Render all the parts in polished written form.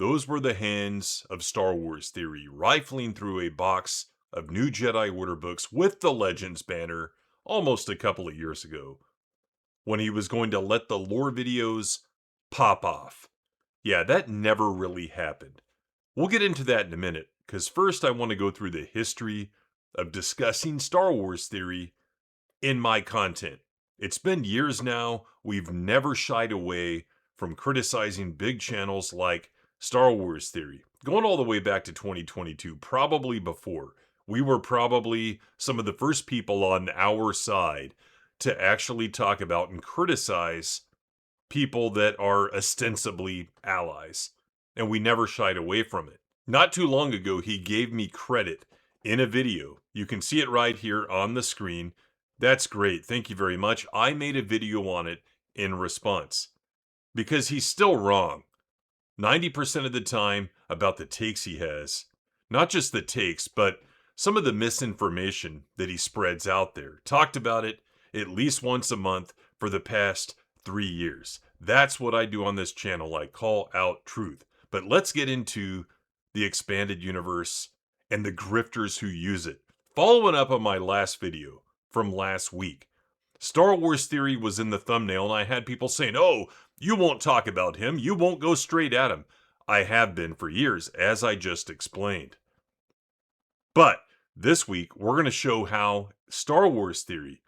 those were the hands of Star Wars Theory, rifling through a box of new Jedi Order books with the Legends banner almost a couple of years ago, when he was going to let the lore videos pop off. Yeah, that never really happened. We'll get into that in a minute, because first I want to go through the history of discussing Star Wars Theory in my content. It's been years now. We've never shied away from criticizing big channels like Star Wars Theory, going all the way back to 2022, probably before. We were probably some of the first people on our side to actually talk about and criticize people that are ostensibly allies, and we never shied away from it. Not too long ago, he gave me credit in a video. You can see it right here on the screen. That's great. Thank you very much. I made a video on it in response because he's still wrong 90% of the time about the takes he has. Not just the takes, but some of the misinformation that he spreads out there. Talked about it at least once a month for the past 3 years. That's what I do on this channel. I call out truth. But let's get into the expanded universe and the grifters who use it. Following up on my last video from last week, Star Wars Theory was in the thumbnail, and I had people saying, oh, you won't talk about him. You won't go straight at him. I have been for years, as I just explained. But this week, we're going to show how Star Wars Theory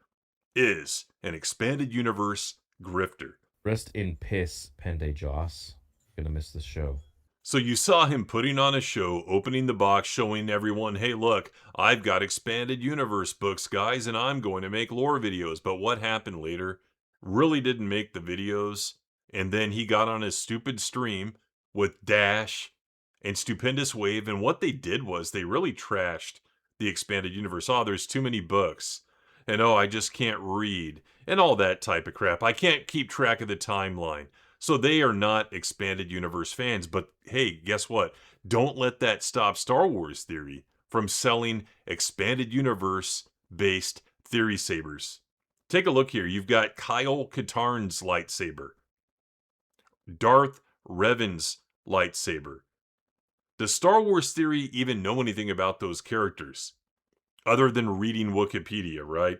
is an expanded universe grifter. Rest in piss, Pende Joss. Gonna miss the show. So you saw him putting on a show, opening the box, showing everyone, hey, look, I've got expanded universe books, guys, and I'm going to make lore videos. But what happened later really didn't make the videos. And then he got on his stupid stream with Dash and Stupendous Wave. And what they did was they really trashed the expanded universe. Oh, there's too many books. And oh, I just can't read. And all that type of crap. I can't keep track of the timeline. So they are not expanded universe fans. But hey, guess what? Don't let that stop Star Wars Theory from selling expanded universe based theory sabers. Take a look here. You've got Kyle Katarn's lightsaber, Darth Revan's lightsaber. Does Star Wars Theory even know anything about those characters other than reading Wikipedia, right?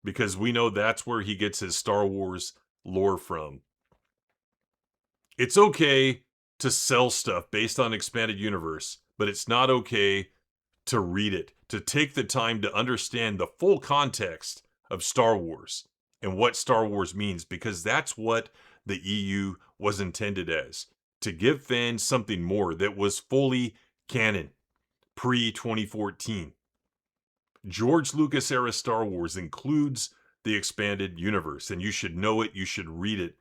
Because we know that's where he gets his Star Wars lore from. It's okay to sell stuff based on expanded universe, but it's not okay to read it, to take the time to understand the full context of Star Wars and what Star Wars means, because that's what the EU was intended as, to give fans something more that was fully canon, pre-2014. George Lucas era Star Wars includes the expanded universe, and you should know it, you should read it.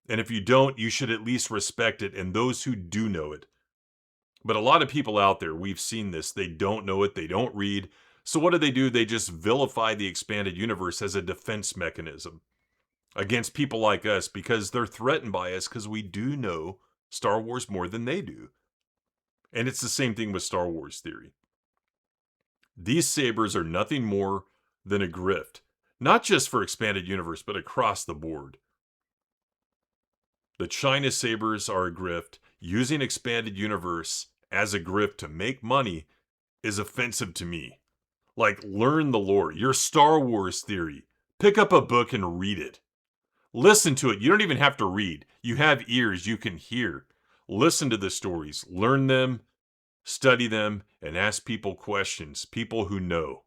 And if you don't, you should at least respect it, and those who do know it. But a lot of people out there, we've seen this, they don't know it, they don't read. So what do? They just vilify the expanded universe as a defense mechanism against people like us, because they're threatened by us because we do know Star Wars more than they do. And it's the same thing with Star Wars Theory. These sabers are nothing more than a grift, not just for expanded universe, but across the board. The China sabers are a grift. Using expanded universe as a grift to make money is offensive to me. Like, learn the lore. Your Star Wars Theory. Pick up a book and read it. Listen to it. You don't even have to read. You have ears. You can hear. Listen to the stories. Learn them, study them, and ask people questions. People who know.